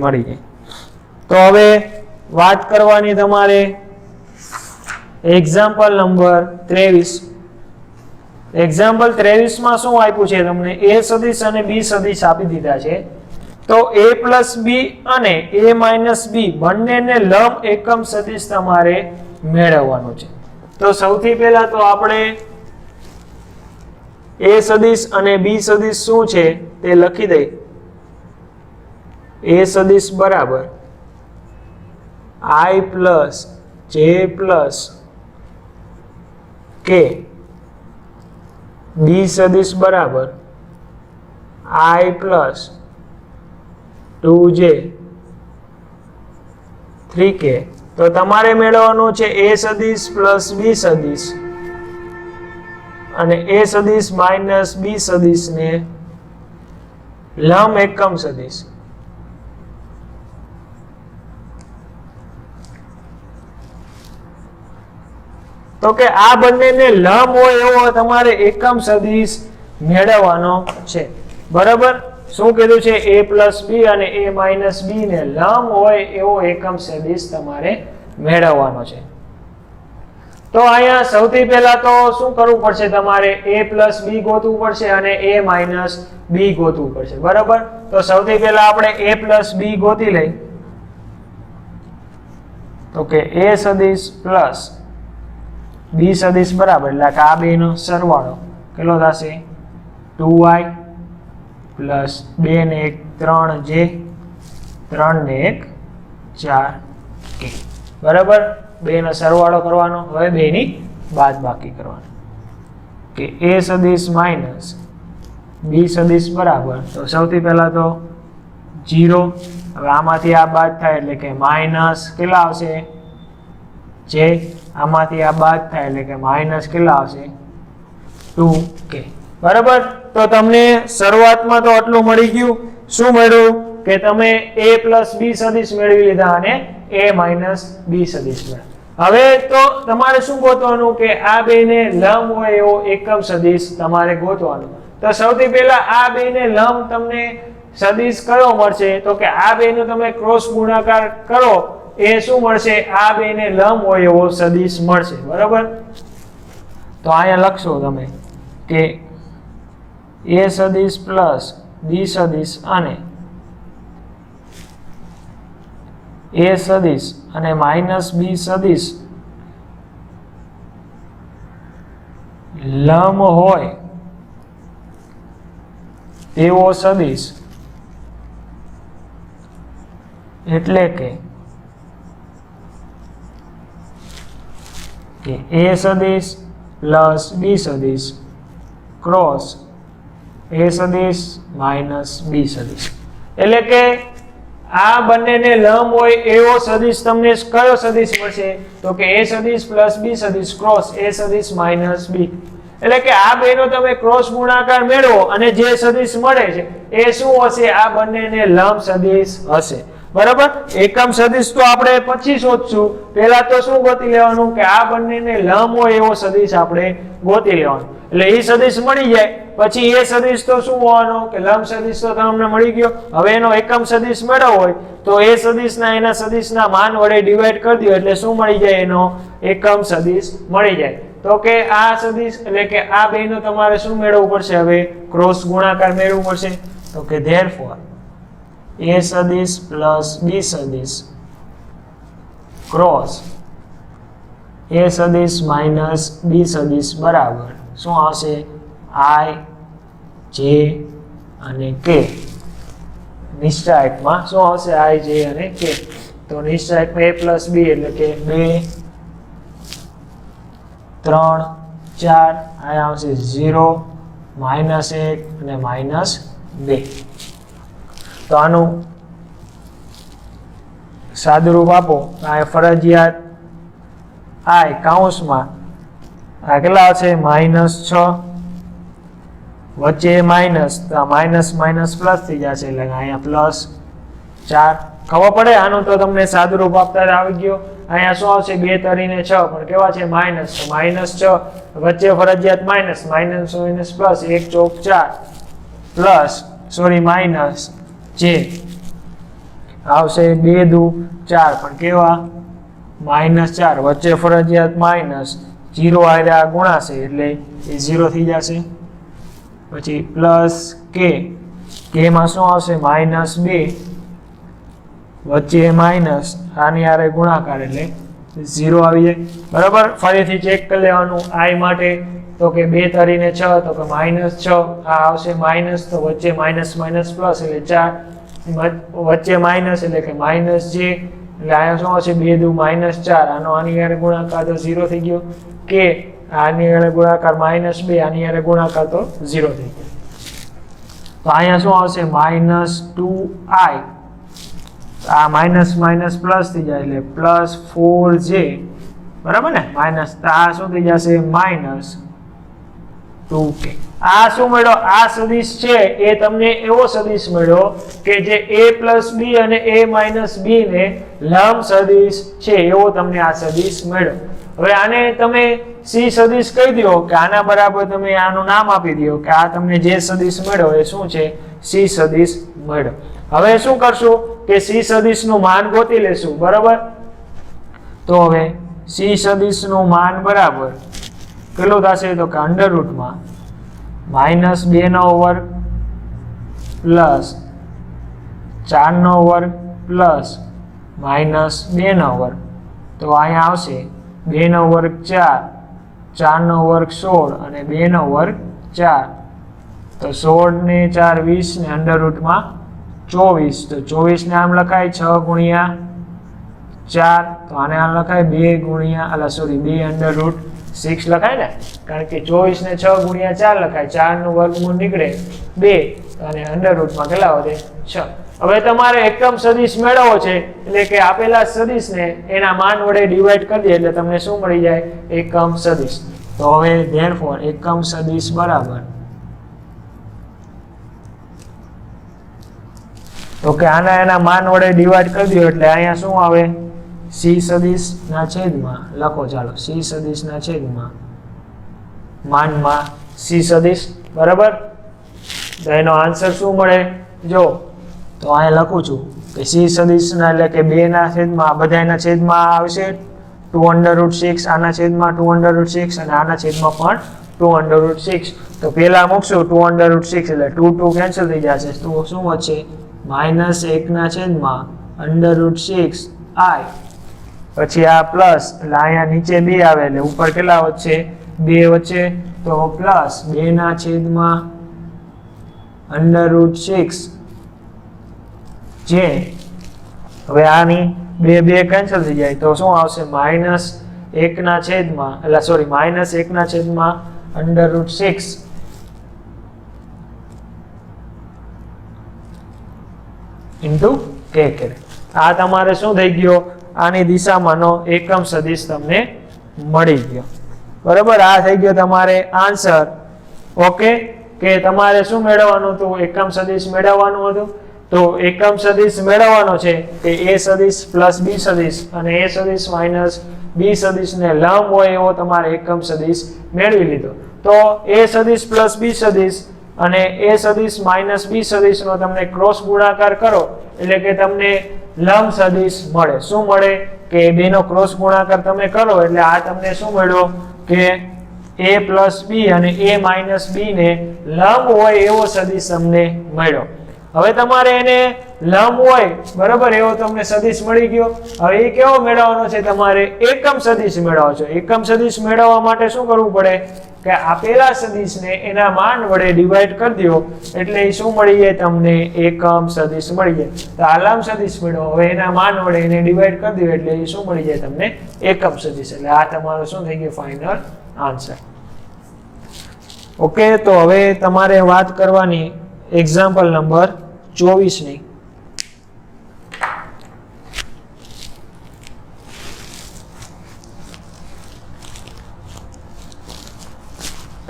મળી જાય. તો હવે વાત કરવાની તમારે એક્ઝામ્પલ નંબર 23. એક્ઝામ્પલ 23 માં શું આપ્યું છે તમને, a સદિશ અને b સદિશ આપી દીધા છે. તો a પ્લસ b અને a માઇનસ b બંનેને લંબ એકમ સદિશ તમારે મેળવવાનું છે. તો સૌથી પહેલા તો આપણે a સદિશ અને b સદિશ શું છે તે લખી દઈએ. a સદિશ બરાબર i plus j plus k, b સદિશ બરાબર i પ્લસ 2j 3k. તો તમારે મેળવવાનું છે a સદિશ પ્લસ b સદિશ અને a સદિશ માઇનસ b સદિશ ને લંબ એકમ સદિશ. તો કે આ બંનેને લંબ હોય એવો તમારે એકમ સદિશ મેળવવાનો છે બરાબર. શું કીધું છે, a પ્લસ b અને a માઇનસ b ને લંબ હોય એવો એકમ સદિશ તમારે મેળવવાનો છે. તો અહીંયા સૌથી પહેલા તો શું કરવું પડશે, તમારે a પ્લસ b ગોતવું પડશે અને a માઇનસ b ગોતવું પડશે, બરાબર. તો સૌથી પહેલા આપણે a પ્લસ b ગોતી લઈ. તો કે a સદિશ પ્લસ b સદિશ બરાબર, એટલે કે આ બે નો સરવાળો કેટલો થશે, 2y પ્લસ 2 ને 1 3j 3 ને 1 4k, બરાબર. બે નો સરવાળો કરવાનો, હવે બે ની બાદબાકી કરવાનો, કે a સદિશ માઇનસ b સદિશ બરાબર. તો સૌથી પહેલા તો 0, હવે આમાંથી આ બાદ થાય એટલે કે માઇનસ કેટલા આવશે, j, આમાંથી આ બાદ થાય એટલે કે માઇનસ કેટલા આવશે, 2k, બરાબર. તો તમને શરૂઆતમાં તો આટલું મળી ગયું. શું મળ્યું કે તમે a પ્લસ b સદિશ મેળવી લીધા અને a માઇનસ b સદિશ મેળવ્યા. હવે તો તમારે શું ગોતવાનું કે આ બેને લંબ હોય એવો એકમ સદિશ તમારે ગોતવાનો. તો સૌથી પહેલા આ બેને લંબ તમને સદિશ કયો મળશે, તો કે આ બેનો તમે ક્રોસ ગુણાકાર કરો એ શું મળશે, આ બેને લંબ હોય એવો સદિશ મળશે, બરાબર. તો અહીંયા લખશો તમે કે a સદિશ પ્લસ b સદિશ અને a સદિશ અને માઇનસ b સદિશ લંબ હોય તેવો સદિશ એટલે કે a સદિશ પ્લસ b સદિશ ક્રોસ a સદિશ માઇનસ b સદિશ, એટલે કે આ બંનેને લંબ હોય એવો સદિશ તમને કયો સદિશ મળશે, તો કે a સદિશ પ્લસ b સદિશ ક્રોસ a સદિશ માઇનસ b. એટલે કે આ બેનો તમે ક્રોસ ગુણાકાર મેળવો અને જે સદિશ મળે છે એ શું હશે, આ બંનેને લંબ સદિશ હશે, બરાબર. એકમ સદિશ તો આપણે પછી શોધશું, પહેલા તો શું ગોતી લેવાનું કે આ બંનેને લંબ હોય એવો સદિશ આપણે ગોતી લેવાનો. એટલે એ સદિશ મળી જાય પછી એ સદિશ તો શું હોવાનો કે લંબ સદિશ તો તમને મળી ગયો. હવે એનો એકમ સદિશ મેળવવો હોય તો એ સદિશના એના સદિશના માન વડે ડિવાઈડ કરી દો એટલે શું મળી જાય, એનો એકમ સદિશ મળી જાય. તો કે આ સદિશ એટલે કે આ બેનો તમારે શું મેળવવું પડશે, હવે ક્રોસ ગુણાકાર મેળવવું પડશે. તો કે ધેરફોર a સદિશ પ્લસ b સદિશ ક્રોસ a સદિશ માઇનસ b સદિશ બરાબર શું આવશે, i, j અને k. નિશ્ચાયકમાં શું આવશે, i, j અને k. તો નિશ્ચાયકમાં a પ્લસ b એટલે કે 2 3 4, આ આવશે 0 માઇનસ 1 અને માઇનસ 2. તો આનું સાદુરૂપ આપો, આ ફરજિયાત i કૌંસમાં આ કેટલા છે -6, વચ્ચે માઇનસ, તો માઇનસ માઇનસ પ્લસ થઈ જશે એટલે અહીંયા +4. ખબર પડે આનું તો તમને સાદુરૂપ આપતા આવી ગયો. અહીંયા શું આવશે 2 તરીને 6 પણ કેવા છે માઇનસ, તો -6 વચ્ચે ફરજિયાત માઇનસ, માઇનસ માઇનસ પ્લસ 1 ચોક 4 પ્લસ સોરી માઇનસ j આવશે 2 દુ 4 પણ કેવા -4 વચ્ચે ફરજિયાત માઇનસ, 0 આયા ગુણાશે એટલે એ 0 થઈ જશે. પછી પ્લસ k માં શું આવશે -2 વચ્ચે માઇનસ, આની હારે ગુણાકાર એટલે 0 આવી જાય, બરાબર. ફરીથી ચેક કરી લેવાનું i માટે, તો કે 2 તરીને 6 તો કે -6, આ આવશે માઇનસ, તો વચ્ચે માઇનસ માઇનસ પ્લસ એટલે 4, વચ્ચે માઇનસ એટલે કે -j એટલે અહીંયા શું આવશે 2 દુ -4, આનો આની હારે ગુણાકાર તો 0 થઈ ગયો. k આની હારે ગુણાકાર -2, આની હારે ગુણાકાર તો 0 થઈ ગયો. તો અહીંયા શું આવશે -2i, આ માઇનસ માઇનસ પ્લસ થઈ જાય એટલે +4j, બરાબર ને, માઇનસ, આ શું થઈ જશે -2k. આ શું મળ્યો, આ સદિશ છે એ તમને એવો સદિશ મળ્યો કે જે a પ્લસ b અને a માઇનસ b ને લંબ સદિશ છે એવો તમને આ સદિશ મળ્યો. હવે આને તમે c સદિશ કહી દો કે આના બરાબર તમે આનું નામ આપી દો કે આ તમને જે સદિશ મળ્યો એ શું છે, c સદિશ મળ્યો. હવે શું કરશું કે c સદિશ નું માન ગોતી લેશું, બરાબર. તો હવે સી સદિશનું માન બરાબર કેટલું થશે તો કે અંડર રૂટમાં -2 વર્ગ પ્લસ 4 વર્ગ પ્લસ -2 વર્ગ, તો અહીંયા આવશે 2 વર્ગ 4, 4 વર્ગ 16 અને 2 વર્ગ 4, તો 16 ને 4 20 ને અંડર રૂટમાં 24, તો 24 ને આમ લખાય 6 ગુણ્યા 4, તો આને આમ લખાય 2 ગુણ્યા 2 અંડર રૂટ 6 લખાય ને, કારણ કે 24 ને 6 ગુણ્યા 4 લખાય, 4 નું વર્ગમૂળ નીકળે 2 અને અંડર રૂટમાં કેટલા વધે 6. હવે તમારે એકમ સદિશ મેળવવો છે એટલે કે આપેલા સદિશને એના માન વડે ડિવાઈડ કરી દે એટલે તમને શું મળી જાય એકમ સદિશ. તો હવે ધેરફોર એકમ સદિશ બરાબર, તો કે આના એના માન વડે ડિવાઈડ કરી દો એટલે અહીંયા શું આવે સી સદિશ ના છેદમાં લખો, ચાલો સી સદિશ ના છેદમાં માનમાં સી સદિશ બરાબર. તો એનો આન્સર શું મળે જો, તો અહીંયા લખું છું કે સી સદિશના એટલે કે 2 ના છેદમાં બધાના છેદમાં આવશે 2√6, આના છેદમાં 2√6 અને આના છેદમાં પણ 2√6. તો પેલા મૂકશું 2√6 એટલે 2 કેન્સલ થઈ જશે, તો શું વધશે -1 ના છેદમાં √6 i, પછી આ પ્લસ એટલે અહીંયા નીચે 2 આવે એટલે ઉપર કેટલા વધશે 2 વચ્ચે, તો પ્લસ 2 ના છેદમાં √6 જે હવે આની 2 કેન્સલ થઈ જાય તો શું આવશે -1 ના છેદમાં -1 ના છેદમાં √6 ઇન્ટુ k કરે. આ તમારે શું થઈ ગયો આની દિશામાંનો એકમ સદિશ તમને મળી ગયો બરાબર. આ થઈ ગયો તમારે આન્સર. ઓકે, કે તમારે શું મેળવવાનું હતું એકમ સદિશ મેળવવાનું હતું. તો એકમ સદિશ મેળવવાનો છે કે a સદિશ પ્લસ b સદિશ અને a સદિશ માઇનસ b સદિશને લંબ હોય એવો તમારે એકમ સદિશ મેળવી લીધો. તો a સદિશ પ્લસ b સદિશ અને a સદિશ માઇનસ b સદિશનો તમને ક્રોસ ગુણાકાર કરો એટલે કે તમને લંબ સદિશ મળે. શું મળે કે બેનો ક્રોસ ગુણાકાર તમે કરો એટલે આ તમને શું મળ્યો કે a પ્લસ b અને a માઇનસ b ને લંબ હોય એવો સદિશ તમને મળ્યો. હવે તમારે એને લંબ હોય બરાબર એવો તમને સદિશ મળી ગયો. હવે એ કેવો મેળવવાનો છે તમારે એકમ સદિશ મેળવવાનો છે. એકમ સદિશ મેળવવા માટે શું કરવું પડે કે આપેલા સદિશને એના માન વડે ડિવાઈડ કરી દો એટલે એ શું મળી જાય તમને એકમ સદિશ મળી જાય. તો આ લંબ સદિશ મેળવો, હવે એના માન વડે એને ડિવાઈડ કરી દો એટલે એ શું મળી જાય તમને એકમ સદિશ. એટલે આ તમારો શું થઈ ગયો ફાઇનલ આન્સર. ઓકે, તો હવે તમારે વાત કરવાની એક્ઝામ્પલ નંબર 24 ની.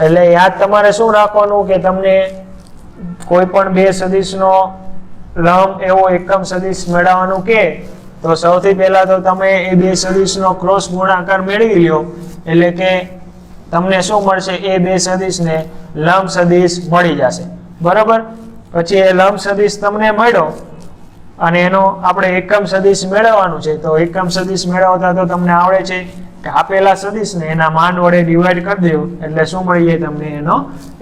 એટલે યાદ તમારે શું રાખવાનું કે તમને કોઈ પણ બે સદિશનો લંબ એવો એકમ સદિશ મેળવવાનું કે તો સૌથી પહેલા તો તમે એ બે સદિશનો ક્રોસ ગુણાકાર મેળવી લ્યો એટલે કે તમને શું મળશે એ બે સદિશને લંબ સદિશ મળી જશે બરાબર. પછી એ લંબ સદિશ તમને મળ્યો અને એનો આપણે એકમ સદિશ મેળવવાનું છે. તો એકમ સદિશ મેળવતા તો તમને આવડે છે કે આપેલા સદિશને એના માન વડે ડિવાઈડ કરી દો એટલે શું મળી જાય તમને એનો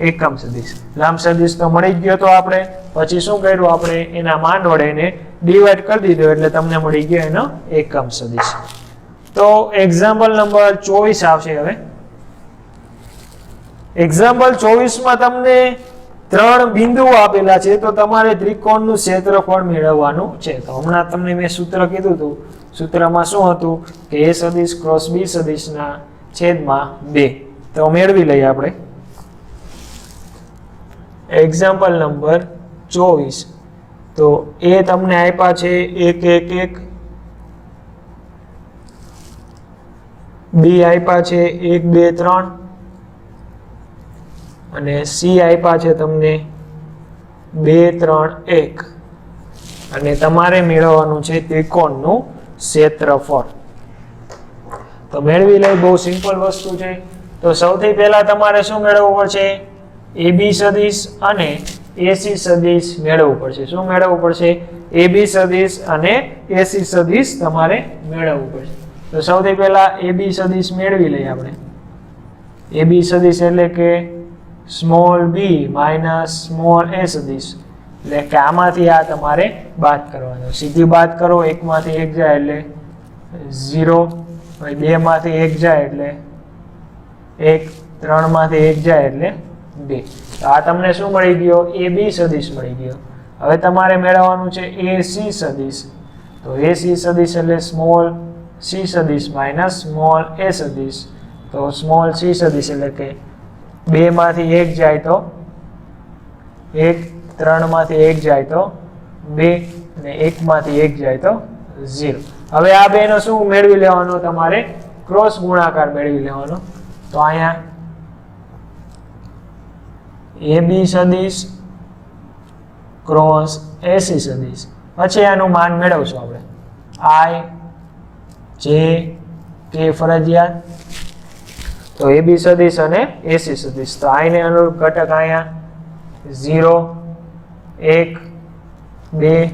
એકમ સદિશ. લંબ સદિશ તો મળી જ ગયો તો આપણે પછી શું કર્યું આપણે એના માન વડે એને ડિવાઈડ કરી દીધો એટલે તમને મળી ગયો એનો એકમ સદિશ. તો એક્ઝામ્પલ નંબર 24 આવશે. હવે એક્ઝામ્પલ 24 માં તમને 3 બિંદુઓ આપેલા છે તો તમારે ત્રિકોણનું ક્ષેત્રફળ મેળવવાનું છે. તો હમણાં તમને મેં સૂત્ર કીધું હતું. સૂત્રમાં શું હતું કે a સદિશ ક્રોસ b સદિશના છેદમાં 2. તો મેળવી લઈએ આપણે. Example number 24. તો એ તમને આપ્યા છે 1 1 1, b આપ્યા છે 1 2 3 અને c આપ્યા છે તમને 2 3 1 અને તમારે મેળવવાનું છે ત્રિકોણનું ક્ષેત્રફળ. તો મેળવી લઈ, બહુ સિમ્પલ વસ્તુ છે. તો સૌથી પહેલા તમારે શું મેળવવું પડશે ab સદિશ અને ac સદિશ મેળવવું પડશે. શું મેળવવું પડશે ab સદિશ અને ac સદિશ તમારે મેળવવું પડશે. તો સૌથી પહેલા AB સદિશ મેળવી લઈએ આપણે. AB સદિશ એટલે કે small b minus small a સદિશ, એટલે કે આમાંથી આ તમારે બાદ કરવાનો. સીધી બાદ કરો, 1 માંથી 1 જાય એટલે 0, 2 માંથી 1 જાય એટલે 1, 3 માંથી 1 જાય એટલે 2. તો આ તમને શું મળી ગયો? AB સદિશ મળી ગયો. હવે તમારે મેળવવાનું છે AC સદિશ. તો AC સદિશ એટલે સ્મોલ c સદિશ માઇનસ સ્મોલ a સદિશ. તો સ્મોલ c સદિશ એટલે કે 2 માંથી 1 જાય તો 1, 3 માંથી 1 જાય તો 2 અને 1 માંથી 1 જાય તો 0. હવે આ બેનો શું મેળવી લેવાનો? તમારે ક્રોસ ગુણાકાર મેળવી લેવાનો. તો અહીંયા AB સદિશ ક્રોસ AC સદિશ, પછી આનું માન મેળવશું આપણે. I J K ફરજિયાત. તો AB સદિશ અને AC સદિશ, તો I ને અનુરૂપ ઘટક અહીંયા 0, 1, 2,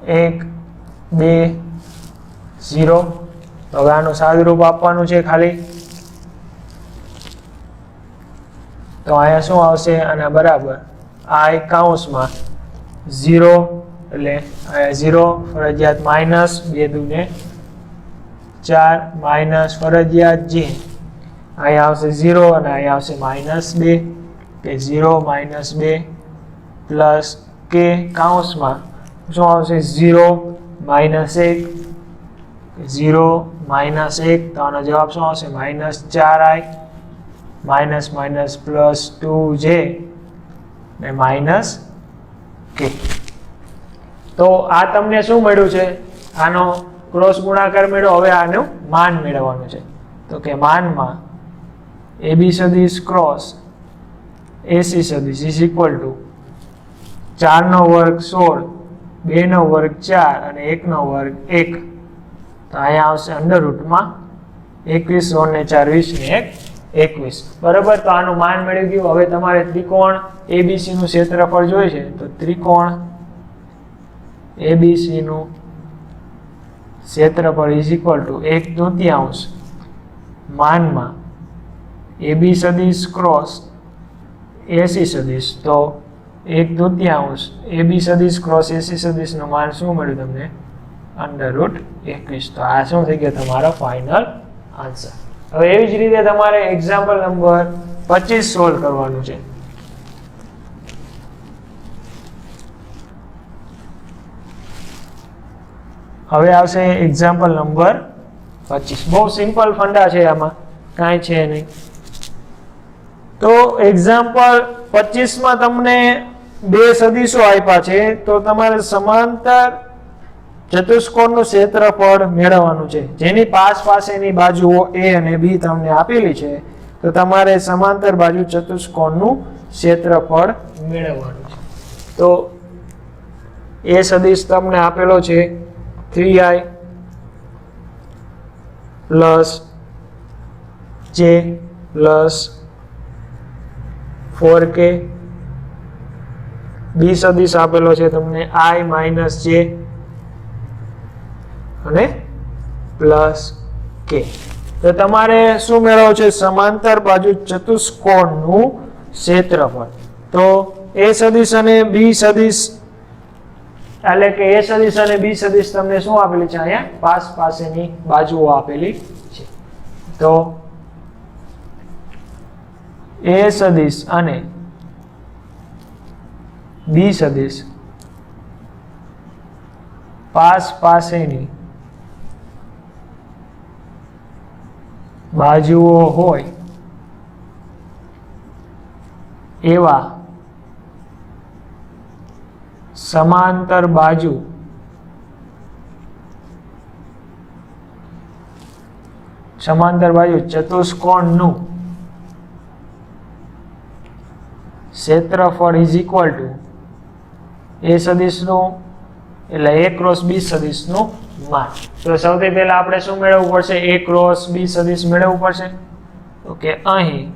1, 2, 0. હવે આનું સાદુરૂપ આપવાનું છે ખાલી. તો અહીંયા શું આવશે? આના બરાબર I કૌંસમાં 0 એટલે અહીંયા 0 ફરજિયાત માઇનસ 2 દુને 4 માઇનસ ફરજિયાત J. અહીંયા આવશે 0 અને અહીંયા આવશે -2, કે 0 -2 પ્લસ K કૌંસમાં શું આવશે? 0 -1, 0 -1. તો આનો જવાબ શું આવશે? -4i minus minus plus 2j ને માઇનસ k. તો આ તમને શું મળ્યું છે? આનો ક્રોસ ગુણાકાર મેળવો. હવે આનું માન મેળવવાનું છે. તો કે માનમાં AB સદિશ ક્રોસ AC સદિશ ઇઝ ઇક્વલ ટુ 4 નો વર્ગ 16, 2 નો વર્ગ 4 અને 1 નો વર્ગ 1. તો અહીંયા આવશે અંડરરૂટમાં 21 ને 4 20 ને 1 21. બરાબર. તો આનું માન મળી ગયું. હવે તમારે ત્રિકોણ ABC નું ક્ષેત્રફળ જોઈએ છે. તો ત્રિકોણ ABC નું ક્ષેત્રફળ ઇઝ ઇક્વલ ટુ 1/3 માનમાં AB સદિશ ક્રોસ AC સદિશ. તો 1/3 AB સદિશ ક્રોસ AC સદિશ નું માન શું મળ્યું તમને? √21. તો આ શું થઈ ગયો? તમારો ફાઇનલ આન્સર. હવે એવી જ રીતે તમારે એક્ઝામ્પલ નંબર 25 સોલ્વ કરવાનું છે. હવે આવશે એક્ઝામ્પલ નંબર 25. બહુ સિમ્પલ ફંડા છે, આમાં કાંઈ છે નહીં. તો એક્ઝામ્પલ 25 માં તમને બે સદિશો આપ્યા છે. તો તમારે સમાંતર ચતુષ્કોણનું ક્ષેત્રફળ મેળવવાનું છે, જેની પાસેની બાજુઓ A અને B તમને આપેલી છે. તો તમારે સમાંતર બાજુ ચતુષ્કોણનું ક્ષેત્રફળ મેળવવાનું છે. તો A સદિશ તમને આપેલો છે 3i plus j plus 4k. B સદિશ આપેલો છે તમને i માઇનસ j અને પ્લસ k. તો તમારે શું મેળવવું છે? સમાંતર બાજુ ચતુષ્કોણનું ક્ષેત્રફળ. તો A સદિશ અને B સદિશ એટલે કે A સદિશ અને B સદિશ તમને શું આપેલી છે? અહીંયા પાસેની બાજુઓ આપેલી છે. તો A સદિશ અને B સદિશ પાસેની બાજુઓ હોય એવા સમાંતર બાજુ ચતુષ્કોણનું ક્ષેત્રફળ ઇઝ ઇક્વલ ટુ A સદિશનું એટલે A ક્રોસ B સદિશનું માન. તો સૌથી પહેલા આપણે શું મેળવવું પડશે? A ક્રોસ B સદિશ મેળવવું પડશે. તો કે અહીં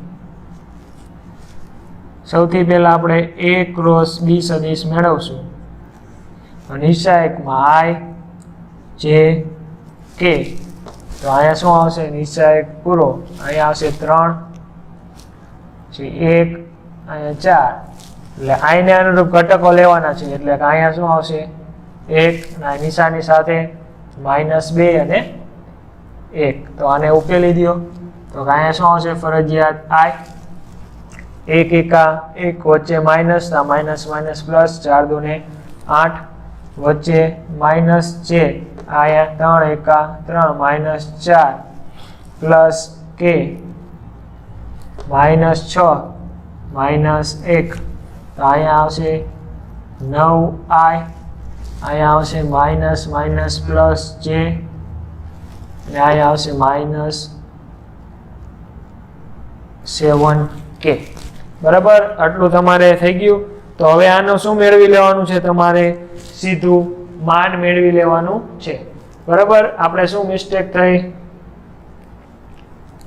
સૌથી પહેલા આપણે A ક્રોસ B સદિશ મેળવશું. નિશાયકમાં I J K તો અહીંયા શું આવશે નીચે એક પૂરો, અહીંયા આવશે 3 પછી 1 અહીંયા 4 એટલે આને અનુરૂપ ઘટકો લેવાના છે એટલે કે અહીંયા શું આવશે 1 ના નિશાની સાથે -2 અને 1 તો આને ઉકેલી દો તો અહીંયા શું આવશે ફરજિયાત I 1 એકા 1 વચ્ચે માઇનસ ના માઇનસ માઇનસ પ્લસ 4 દુને 8 વચ્ચે માઇનસ છે અહીંયા 3 એકા 3 -4 પ્લસ k -6 -1 તો અહીંયા આવશે 9I અહીંયા આવશે માઇનસ માઇનસ પ્લસ j અને અહીંયા આવશે -7k બરાબર આટલું તમારે થઈ ગયું તો હવે આનું શું મેળવી લેવાનું છે તમારે સીધું માન મેળવી લેવાનું છે બરાબર આપણે શું મિસ્ટેક થઈ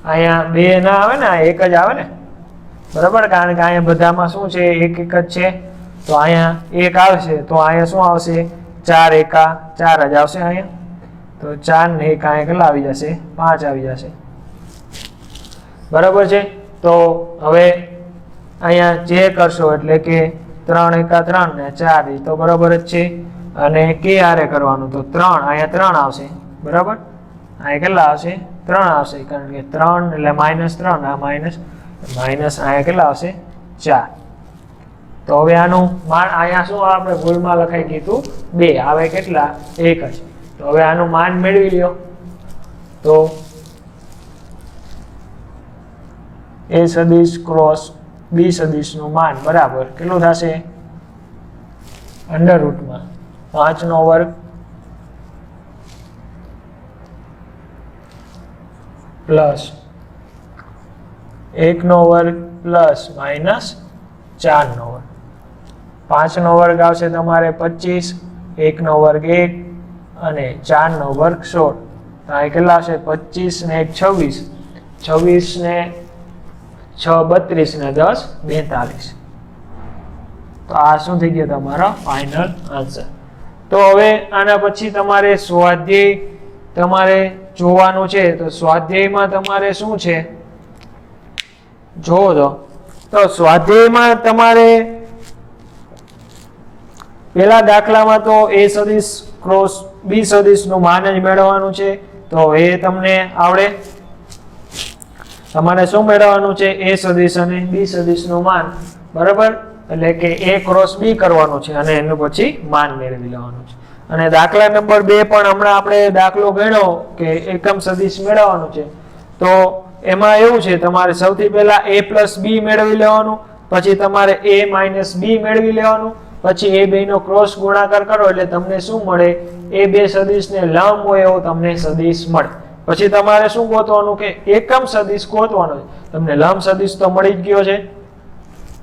અહીંયા 2 ના આવે ને આ 1 જ આવે ને બરાબર કારણ કે અહીંયા બધામાં શું છે 1 1 જ છે તો અહીંયા 1 આવશે તો અહીંયા શું આવશે 4 એકા 4 જ આવશે અહીંયા તો 4 ને 1 અહીંયા કેટલા આવી જશે 5 આવી જશે બરાબર છે તો હવે અહીંયા જે કરશો એટલે કે 3 એકા 3 ને 4 એ તો બરાબર જ છે અને કે આરે કરવાનું તો 3 અહીંયા 3 આવશે બરાબર અહીંયા કેટલા આવશે 3 આવશે કારણ કે 3 એટલે -3 આ માઇનસ અહીંયા કેટલા આવશે 4 તો હવે આનું માન અહીંયા શું આપણે ભૂલમાં લખાઈ કીધું 2 આવે કેટલા 1 જ તો હવે આનું માન મેળવી લ્યો તો a સદિશ ક્રોસ b સદિશનું માન બરાબર કેટલું થશે અંડર રૂટમાં 5 નો વર્ગ પ્લસ 1 નો વર્ગ પ્લસ માઇનસ 4 નો વર્ગ 5 નો વર્ગ આવશે તમારે 25 1 નો વર્ગ 1 અને 4 નો વર્ગ 16 તો આ કેટલા આવશે 25 ને 1 26 26 ને 6 32 ને 10 42 તો આ શું થઈ ગયો તમારો ફાઇનલ આન્સર તો હવે આના પછી તમારે સ્વાધ્યાય તમારે જોવાનું છે તો સ્વાધ્યાયમાં તમારે શું છે જોવો તો સ્વાધ્યાયમાં તમારે પેલા દાખલામાં તો a સદિશ ક્રોસ b સદિશનું માન જ મેળવવાનું છે તો એ તમને આવડે તમારે શું મેળવવાનું છે a સદિશ અને b સદિશનું માન બરાબર એટલે કે a ક્રોસ b કરવાનું છે અને એનું પછી માન મેળવી લેવાનું છે અને દાખલા નંબર 2 પણ હમણાં આપણે દાખલો ગણ્યો કે એકમ સદિશ મેળવવાનું છે તો એમાં એવું છે તમારે સૌથી પહેલા a + b મેળવી લેવાનું પછી તમારે a - b મેળવી લેવાનું પછી એ બે નો ક્રોસ ગુણાકાર કરો એટલે તમને શું મળે એ બે સદિશને લંબ હોય એવો તમને સદિશ મળે પછી તમારે શું ગોતવાનું કે એકમ સદિશ ગોતવાનો છે તમને લંબ સદિશ તો મળી જ ગયો છે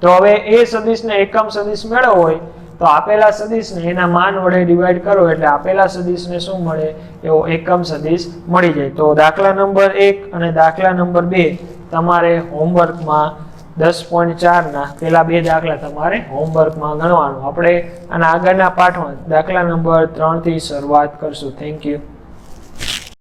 તો હવે એ સદિશને એકમ સદિશ મેળવવો હોય તો આપેલા સદિશને એના માન વડે ડિવાઈડ કરો એટલે આપેલા સદિશને શું મળે એવો એકમ સદિશ મળી જાય તો દાખલા નંબર 1 અને દાખલા નંબર 2 તમારે હોમવર્કમાં 10.4 ના પેલા બે દાખલા તમારે હોમવર્કમાં ગણવાનું આપણે આના આગળના પાઠમાં દાખલા નંબર 3 થી શરૂઆત કરશું થેન્ક યુ